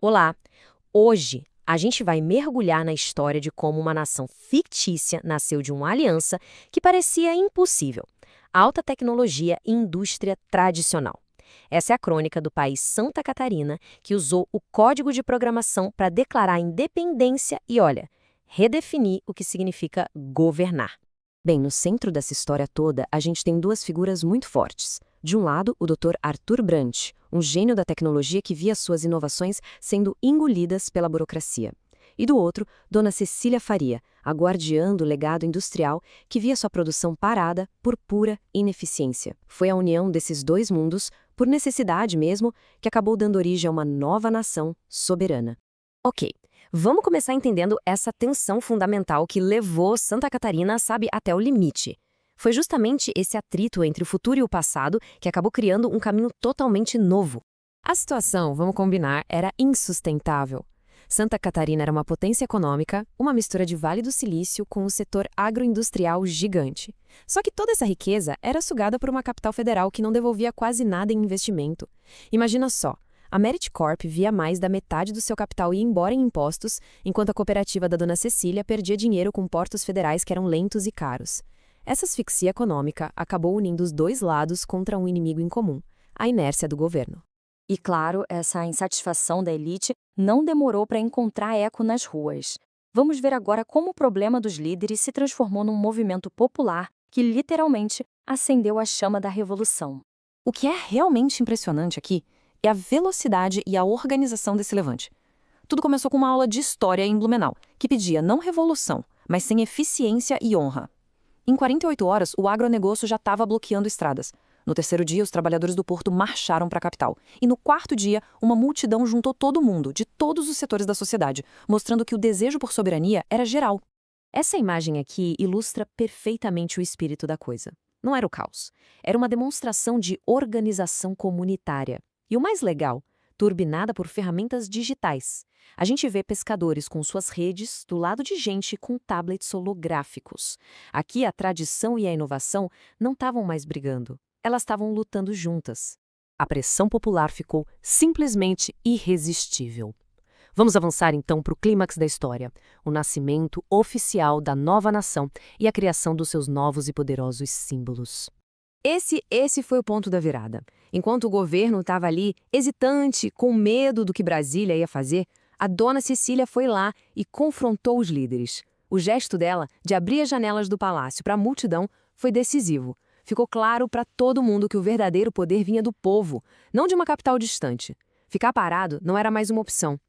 Olá! Hoje a gente vai mergulhar na história de como uma nação fictícia nasceu de uma aliança que parecia impossível: alta tecnologia e indústria tradicional. Essa é a crônica do país Santa Catarina, que usou o código de programação para declarar a independência e, olha, redefinir o que significa governar. Bem, no centro dessa história toda, a gente tem duas figuras muito fortes. De um lado, o Dr. Arthur Brant, um gênio da tecnologia que via suas inovações sendo engolidas pela burocracia. E do outro, Dona Cecília Faria, a guardiã do legado industrial que via sua produção parada por pura ineficiência. Foi a união desses dois mundos, por necessidade mesmo, que acabou dando origem a uma nova nação soberana. Ok, vamos começar entendendo essa tensão fundamental que levou Santa Catarina, sabe, até o limite. Foi justamente esse atrito entre o futuro e o passado que acabou criando um caminho totalmente novo. A situação, vamos combinar, era insustentável. Santa Catarina era uma potência econômica, uma mistura de Vale do Silício com um setor agroindustrial gigante. Só que toda essa riqueza era sugada por uma capital federal que não devolvia quase nada em investimento. Imagina só, a Merit Corp via mais da metade do seu capital ir embora em impostos, enquanto a cooperativa da Dona Cecília perdia dinheiro com portos federais que eram lentos e caros. Essa asfixia econômica acabou unindo os dois lados contra um inimigo em comum: a inércia do governo. E claro, essa insatisfação da elite não demorou para encontrar eco nas ruas. Vamos ver agora como o problema dos líderes se transformou num movimento popular que literalmente acendeu a chama da revolução. O que é realmente impressionante aqui é a velocidade e a organização desse levante. Tudo começou com uma aula de história em Blumenau, que pedia não revolução, mas sim eficiência e honra. Em 48 horas, o agronegócio já estava bloqueando estradas. No terceiro dia, os trabalhadores do porto marcharam para a capital. E no quarto dia, uma multidão juntou todo mundo, de todos os setores da sociedade, mostrando que o desejo por soberania era geral. Essa imagem aqui ilustra perfeitamente o espírito da coisa. Não era o caos. Era uma demonstração de organização comunitária. E o mais legal, turbinada por ferramentas digitais. A gente vê pescadores com suas redes do lado de gente com tablets holográficos. Aqui a tradição e a inovação não estavam mais brigando. Elas estavam lutando juntas. A pressão popular ficou simplesmente irresistível. Vamos avançar então para o clímax da história, o nascimento oficial da nova nação e a criação dos seus novos e poderosos símbolos. Esse foi o ponto da virada. Enquanto o governo estava ali, hesitante, com medo do que Brasília ia fazer, a Dona Cecília foi lá e confrontou os líderes. O gesto dela, de abrir as janelas do palácio para a multidão, foi decisivo. Ficou claro para todo mundo que o verdadeiro poder vinha do povo, não de uma capital distante. Ficar parado não era mais uma opção.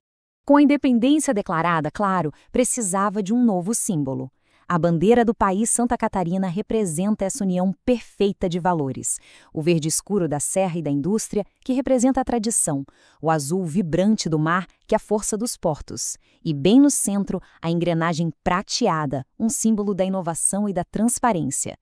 Com a independência declarada, claro, precisava de um novo símbolo. A bandeira do país Santa Catarina representa essa união perfeita de valores. O verde escuro da serra e da indústria, que representa a tradição. O azul vibrante do mar, que é a força dos portos. E bem no centro, a engrenagem prateada, um símbolo da inovação e da transparência.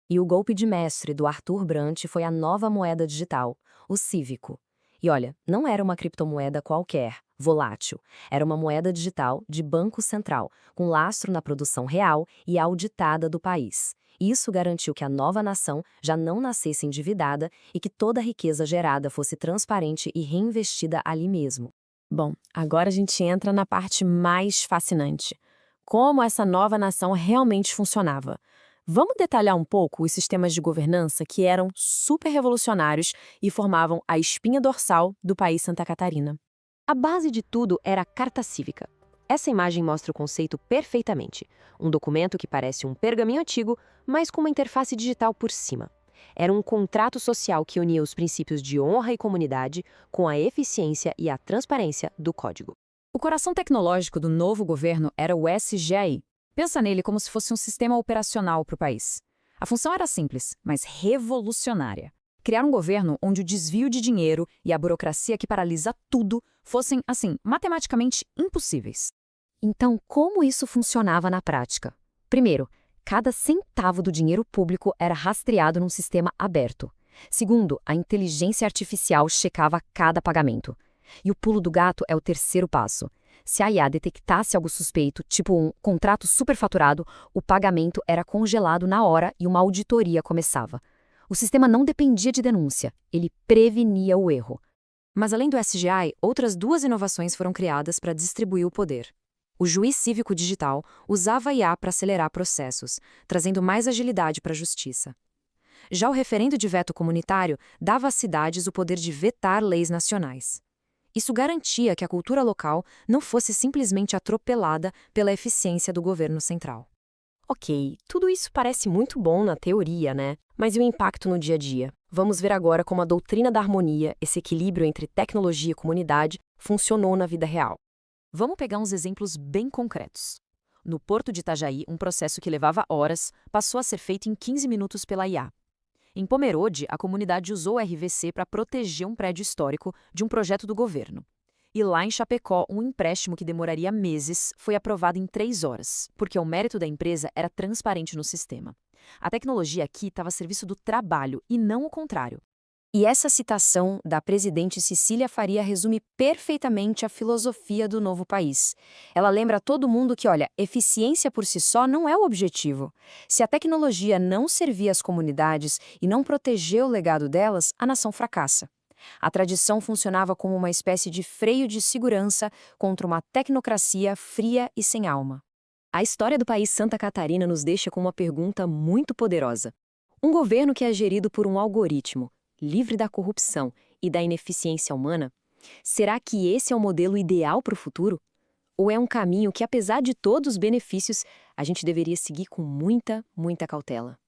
E o golpe de mestre do Arthur Brant foi a nova moeda digital, o Cívico. E olha, não era uma criptomoeda qualquer, volátil. Era uma moeda digital de banco central, com lastro na produção real e auditada do país. Isso garantiu que a nova nação já não nascesse endividada e que toda a riqueza gerada fosse transparente e reinvestida ali mesmo. Bom, agora a gente entra na parte mais fascinante. Como essa nova nação realmente funcionava. Vamos detalhar um pouco os sistemas de governança que eram super revolucionários e formavam a espinha dorsal do país Santa Catarina. A base de tudo era a Carta Cívica. Essa imagem mostra o conceito perfeitamente. Um documento que parece um pergaminho antigo, mas com uma interface digital por cima. Era um contrato social que unia os princípios de honra e comunidade com a eficiência e a transparência do código. O coração tecnológico do novo governo era o SGAI. Pensa nele como se fosse um sistema operacional para o país. A função era simples, mas revolucionária. Criar um governo onde o desvio de dinheiro e a burocracia que paralisa tudo fossem, assim, matematicamente impossíveis. Então, como isso funcionava na prática? Primeiro, cada centavo do dinheiro público era rastreado num sistema aberto. Segundo, a inteligência artificial checava cada pagamento. E o pulo do gato é o terceiro passo. Se a IA detectasse algo suspeito, tipo um contrato superfaturado, o pagamento era congelado na hora e uma auditoria começava. O sistema não dependia de denúncia, ele prevenia o erro. Mas além do SGI, outras 2 inovações foram criadas para distribuir o poder. O juiz cívico digital usava a IA para acelerar processos, trazendo mais agilidade para a justiça. Já o referendo de veto comunitário dava às cidades o poder de vetar leis nacionais. Isso garantia que a cultura local não fosse simplesmente atropelada pela eficiência do governo central. Ok, tudo isso parece muito bom na teoria, né? Mas e o impacto no dia a dia? Vamos ver agora como a doutrina da harmonia, esse equilíbrio entre tecnologia e comunidade, funcionou na vida real. Vamos pegar uns exemplos bem concretos. No Porto de Itajaí, um processo que levava horas passou a ser feito em 15 minutos pela IA. Em Pomerode, a comunidade usou o RVC para proteger um prédio histórico de um projeto do governo. E lá em Chapecó, um empréstimo que demoraria meses foi aprovado em 3 horas, porque o mérito da empresa era transparente no sistema. A tecnologia aqui estava a serviço do trabalho e não o contrário. E essa citação da presidente Cecília Faria resume perfeitamente a filosofia do novo país. Ela lembra a todo mundo que, olha, eficiência por si só não é o objetivo. Se a tecnologia não servir às comunidades e não proteger o legado delas, a nação fracassa. A tradição funcionava como uma espécie de freio de segurança contra uma tecnocracia fria e sem alma. A história do país Santa Catarina nos deixa com uma pergunta muito poderosa. Um governo que é gerido por um algoritmo, livre da corrupção e da ineficiência humana, será que esse é o modelo ideal para o futuro? Ou é um caminho que, apesar de todos os benefícios, a gente deveria seguir com muita, muita cautela?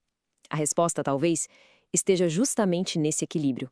A resposta, talvez, esteja justamente nesse equilíbrio.